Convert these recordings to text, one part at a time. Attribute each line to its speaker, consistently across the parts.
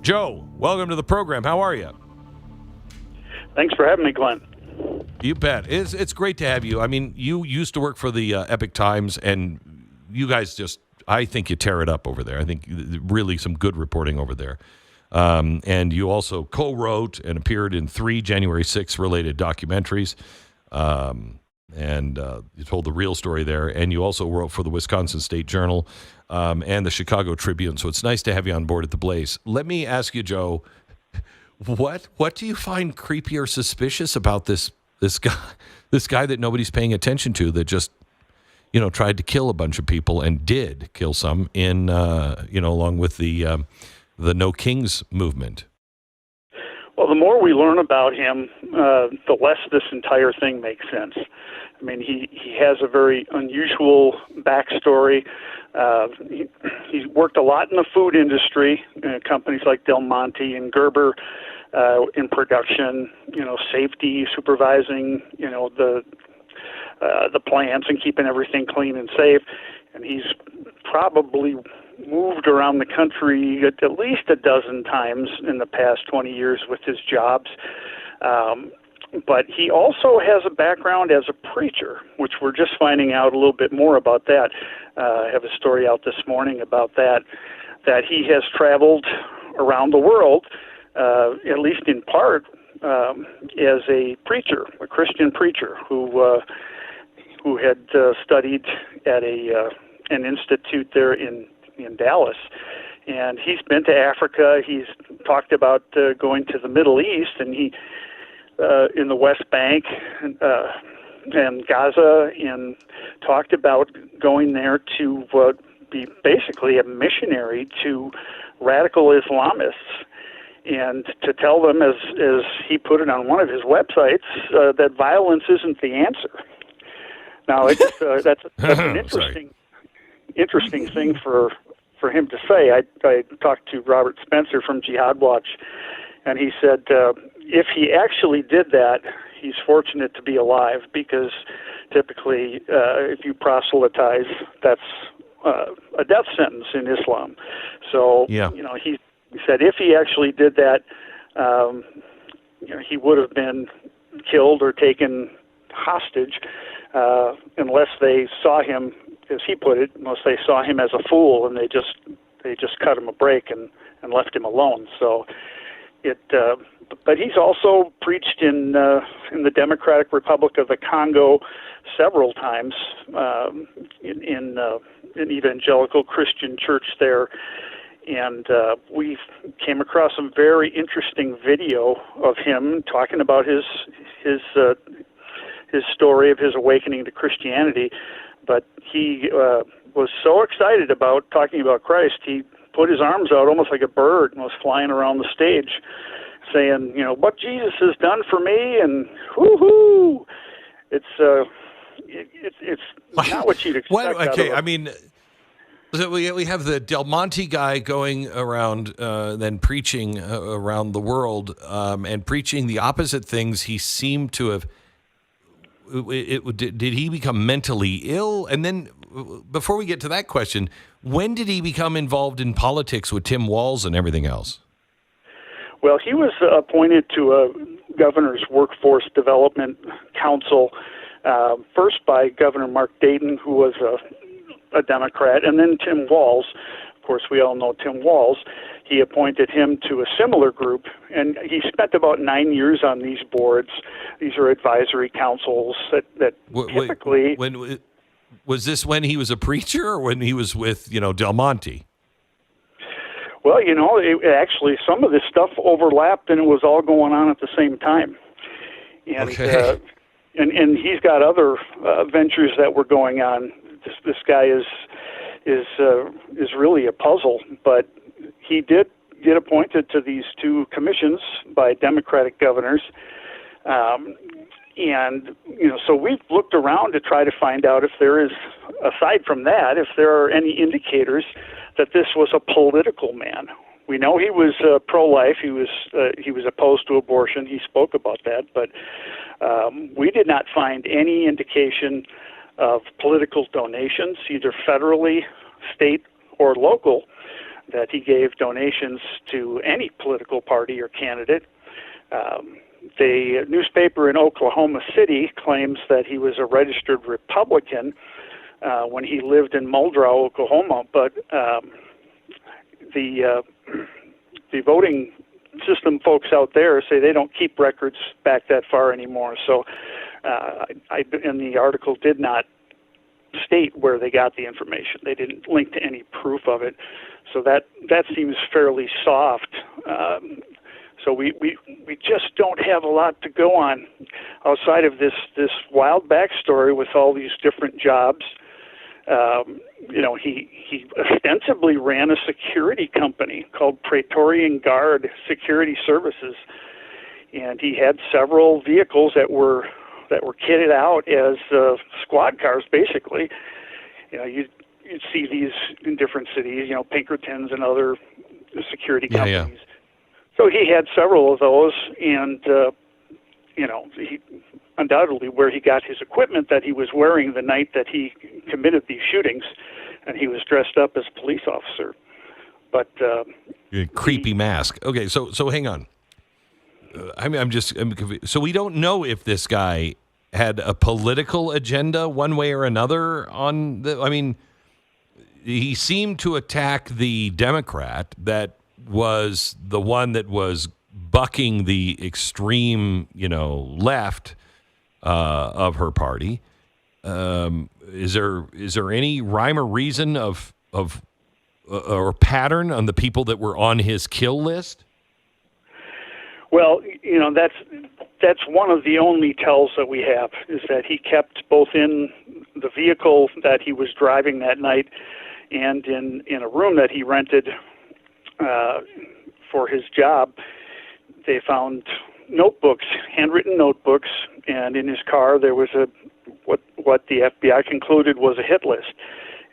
Speaker 1: Joe, welcome to the program. How are you?
Speaker 2: Thanks for having me, Glenn.
Speaker 1: You bet. It's great to have you. I mean, you used to work for the Epic Times, and you guys I think you tear it up over there. I think really some good reporting over there. And you also co-wrote and appeared in 3 January 6th related documentaries. And you told the real story there. And you also wrote for the Wisconsin State Journal and the Chicago Tribune. So it's nice to have you on board at the Blaze. Let me ask you, Joe, what do you find creepy or suspicious about this guy that nobody's paying attention to, that just tried to kill a bunch of people and did kill some in along with the No Kings movement?
Speaker 2: Well, the more we learn about him, the less this entire thing makes sense. I mean, he has a very unusual backstory. He's worked a lot in the food industry, companies like Del Monte and Gerber, in production, safety, supervising, the plants and keeping everything clean and safe. And he's probably moved around the country at least a dozen times in the past 20 years with his jobs. But he also has a background as a preacher, which we're just finding out a little bit more about that. I have a story out this morning about that he has traveled around the world, at least in part, as a preacher, a Christian preacher who had studied at an institute there in Dallas. And he's been to Africa. He's talked about going to the Middle East, and he in the West Bank and Gaza, and talked about going there to be basically a missionary to radical Islamists, and to tell them, as he put it on one of his websites, that violence isn't the answer. Now, that's an interesting thing for him to say. I talked to Robert Spencer from Jihad Watch, and he said if he actually did that, he's fortunate to be alive, because typically if you proselytize, that's a death sentence in Islam. So,
Speaker 1: yeah.
Speaker 2: He said if he actually did that, he would have been killed or taken hostage, unless they saw him, as he put it, unless they saw him as a fool and they just cut him a break and left him alone. So but he's also preached in the Democratic Republic of the Congo several times, in an evangelical Christian church there. And we came across some very interesting video of him talking about his story of his awakening to Christianity. But he was so excited about talking about Christ, he put his arms out almost like a bird and was flying around the stage saying, what Jesus has done for me, and whoo-hoo. It's not what you'd expect.
Speaker 1: Okay, I mean, so we have the Del Monte guy going around, then preaching around the world, and preaching the opposite things he seemed to have. Did he become mentally ill? And then, before we get to that question, when did he become involved in politics with Tim Walz and everything else?
Speaker 2: Well, he was appointed to a governor's workforce development council, first by Governor Mark Dayton, who was a Democrat, and then Tim Walz. Of course, we all know Tim Walz. He appointed him to a similar group, and he spent about 9 years on these boards. These are advisory councils that typically...
Speaker 1: Was this when he was a preacher, or when he was with, Del Monte?
Speaker 2: Well, actually, some of this stuff overlapped, and it was all going on at the same time. And
Speaker 1: okay.
Speaker 2: And he's got other ventures that were going on. This guy is really a puzzle, but he did get appointed to these 2 commissions by Democratic governors. And, so we've looked around to try to find out if there is, aside from that, if there are any indicators that this was a political man. We know he was pro-life. He was opposed to abortion. He spoke about that, but we did not find any indication of political donations, either federally, state, or local, that he gave donations to any political party or candidate. The newspaper in Oklahoma City claims that he was a registered Republican when he lived in Muldrow, Oklahoma, but the voting system folks out there say they don't keep records back that far anymore. So in the article did not state where they got the information. They didn't link to any proof of it. So that seems fairly soft. So we just don't have a lot to go on outside of this wild backstory with all these different jobs. He ostensibly ran a security company called Praetorian Guard Security Services, and he had several vehicles that were kitted out as squad cars, basically. You'd see these in different cities, Pinkertons and other security companies.
Speaker 1: Yeah.
Speaker 2: So he had several of those, and he undoubtedly where he got his equipment that he was wearing the night that he committed these shootings, and he was dressed up as a police officer. But
Speaker 1: creepy mask. Okay, so hang on. I'm confused. So we don't know if this guy had a political agenda one way or another he seemed to attack the Democrat that was the one that was bucking the extreme, left of her party. Is there any rhyme or reason or pattern on the people that were on his kill list?
Speaker 2: Well, that's one of the only tells that we have, is that he kept both in the vehicle that he was driving that night and in a room that he rented for his job. They found notebooks, handwritten notebooks, and in his car there was what the FBI concluded was a hit list,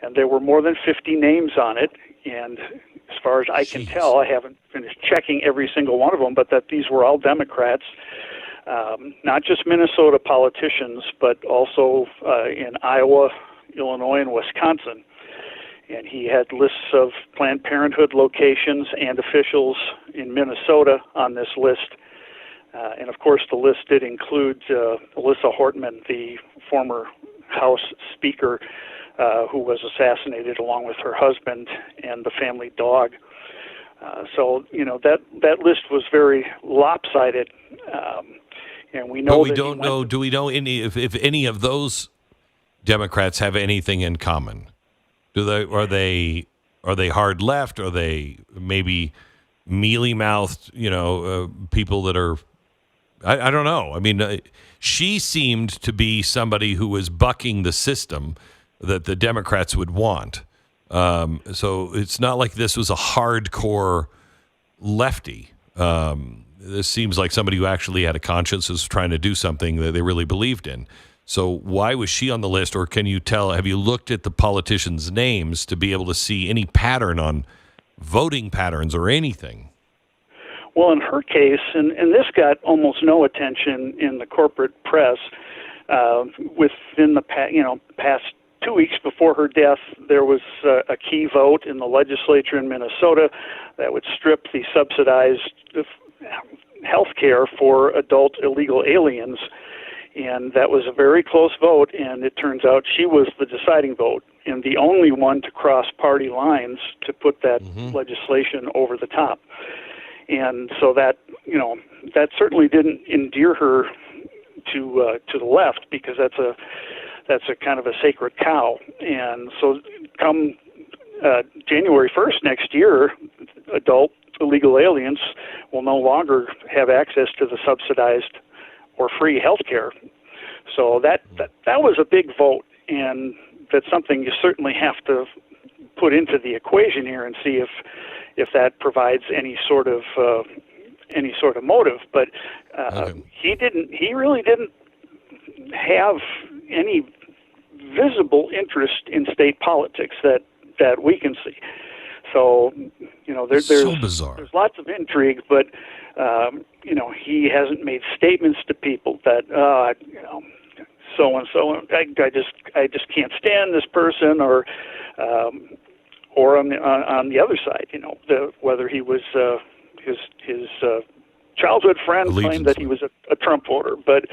Speaker 2: and there were more than 50 names on it. And as far as I can tell, I haven't finished checking every single one of them, but that these were all Democrats, not just Minnesota politicians, but also in Iowa, Illinois, and Wisconsin. And he had lists of Planned Parenthood locations and officials in Minnesota on this list. And of course, the list did include Alyssa Hortman, the former House Speaker, who was assassinated along with her husband and the family dog. So that list was very lopsided, and we know. But
Speaker 1: we don't know. Do we know if any of those Democrats have anything in common? Are they hard left? Are they maybe mealy-mouthed? People that are. I don't know. I mean, she seemed to be somebody who was bucking the system that the Democrats would want. So it's not like this was a hardcore lefty. This seems like somebody who actually had a conscience, was trying to do something that they really believed in. So why was she on the list? Or can you tell, have you looked at the politicians' names to be able to see any pattern on voting patterns or anything?
Speaker 2: Well, in her case, and this got almost no attention in the corporate press, within the past 2 weeks before her death, there was a key vote in the legislature in Minnesota that would strip the subsidized health care for adult illegal aliens. And that was a very close vote, and it turns out she was the deciding vote and the only one to cross party lines to put that legislation over the top. And so that certainly didn't endear her to the left, because that's a kind of a sacred cow. And so come January 1st next year, adult illegal aliens will no longer have access to the subsidized or free health care. So that was a big vote, and that's something you certainly have to put into the equation here and see if that provides any sort of motive. But he really didn't have any visible interest in state politics that we can see. So, there's
Speaker 1: so bizarre.
Speaker 2: There's lots of intrigue, but he hasn't made statements to people that so and so. I just can't stand this person, or or on the other side, whether he was his childhood friend claimed that he was a Trump voter, but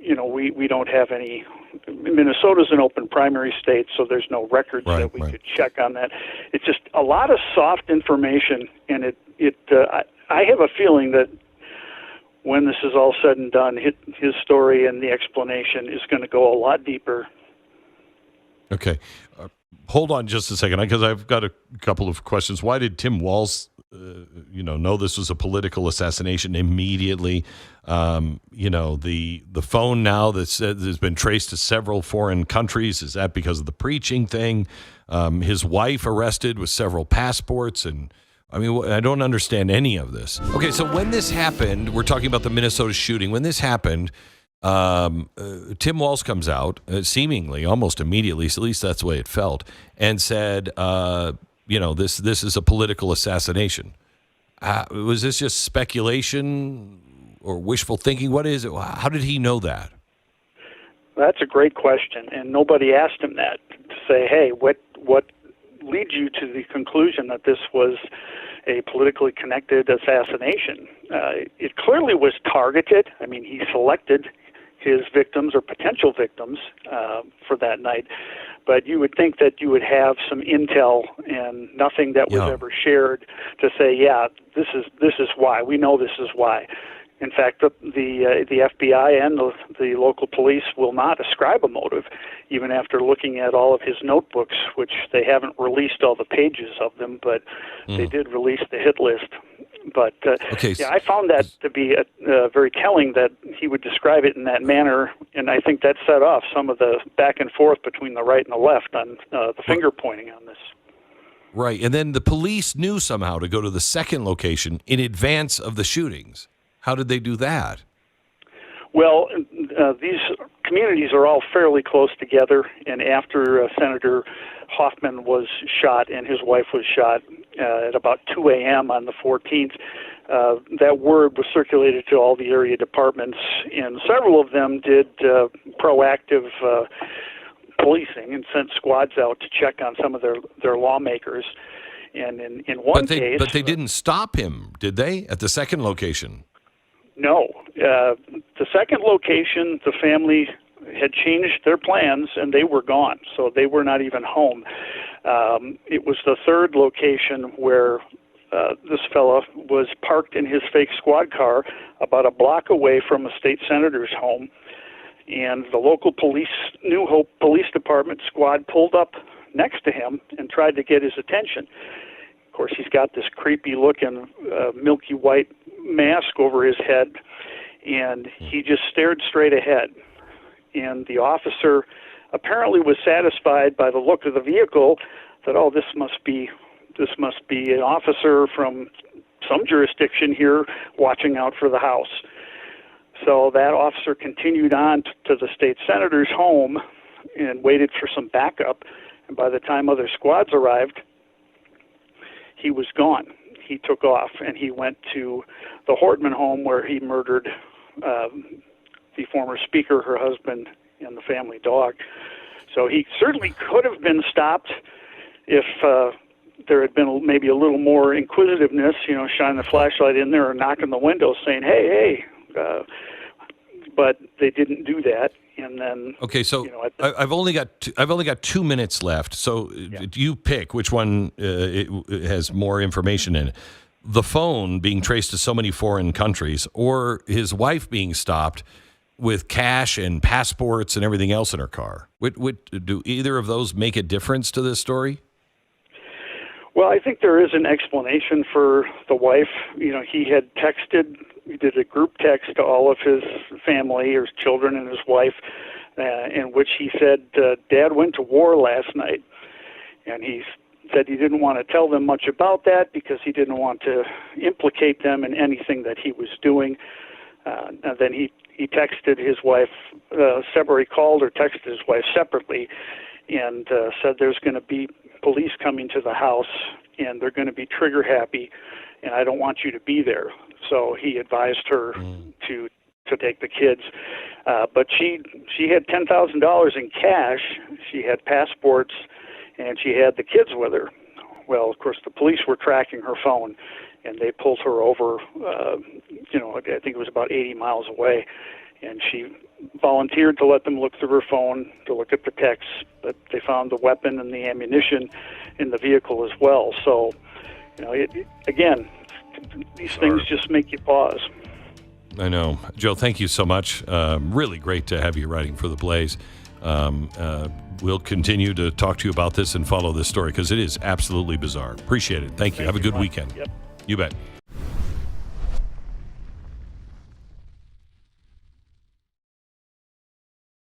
Speaker 2: we don't have any. Minnesota's an open primary state, so there's no records that we could check on that. It's just a lot of soft information, and I have a feeling that when this is all said and done, his story and the explanation is going to go a lot deeper.
Speaker 1: Okay. Hold on just a second, because I've got a couple of questions. Why did Tim Walz, know this was a political assassination immediately? The phone now that has been traced to several foreign countries, is that because of the preaching thing? His wife arrested with several passports, and I don't understand any of this. Okay, so when this happened, we're talking about the Minnesota shooting. When this happened, Tim Walz comes out, seemingly almost immediately, at least that's the way it felt, and said, this is a political assassination. Was this just speculation or wishful thinking? What is it? How did he know that?
Speaker 2: That's a great question, and nobody asked him that, to say, hey, what leads you to the conclusion that this was a politically connected assassination? It clearly was targeted. He selected his victims or potential victims for that night, but you would think that you would have some intel and nothing that was ever shared to say, this is why. We know this is why. In fact, the FBI and the local police will not ascribe a motive, even after looking at all of his notebooks, which they haven't released all the pages of them, but they did release the hit list. But I found that to be very telling that he would describe it in that manner, and I think that set off some of the back and forth between the right and the left on the finger pointing on this.
Speaker 1: Right, and then the police knew somehow to go to the second location in advance of the shootings. How did they do that? Well,
Speaker 2: these communities are all fairly close together, and after Senator Hoffman was shot and his wife was shot at about 2 a.m. on the 14th, that word was circulated to all the area departments, and several of them did proactive policing and sent squads out to check on some of their lawmakers. And in one case...
Speaker 1: But they didn't stop him, did they, at the second location?
Speaker 2: No. The second location, the family had changed their plans, and they were gone, so they were not even home. It was the third location where this fella was parked in his fake squad car about a block away from a state senator's home, and the local New Hope Police Department squad pulled up next to him and tried to get his attention. Of course, he's got this creepy-looking milky white mask over his head, and he just stared straight ahead. And the officer apparently was satisfied by the look of the vehicle that, this must be an officer from some jurisdiction here watching out for the house. So that officer continued on to the state senator's home and waited for some backup. And by the time other squads arrived, he was gone. He took off, and he went to the Hortman home where he murdered the former speaker, her husband, and the family dog. So he certainly could have been stopped if there had been maybe a little more inquisitiveness, shining the flashlight in there or knocking the window saying, hey, but they didn't do that. And then
Speaker 1: I've only got 2 minutes left. So you pick which one it has more information in it. The phone being traced to so many foreign countries, or his wife being stopped with cash and passports and everything else in her car. Do either of those make a difference to this story?
Speaker 2: Well, I think there is an explanation for the wife. He had he did a group text to all of his family, his children and his wife, in which he said, Dad went to war last night. And he said he didn't want to tell them much about that because he didn't want to implicate them in anything that he was doing. And then he texted his wife, he called or texted his wife separately and said there's going to be police coming to the house and they're going to be trigger happy and I don't want you to be there. So he advised her to take the kids. But she had $10,000 in cash. She had passports and she had the kids with her. Well, of course, the police were tracking her phone, and they pulled her over, I think it was about 80 miles away, and she volunteered to let them look through her phone, to look at the texts, but they found the weapon and the ammunition in the vehicle as well. So, again, these things just make you pause.
Speaker 1: I know. Joe, thank you so much. Really great to have you writing for The Blaze. We'll continue to talk to you about this and follow this story because it is absolutely bizarre. Appreciate it. Thank you. Have a good weekend.
Speaker 2: Yep.
Speaker 1: You bet.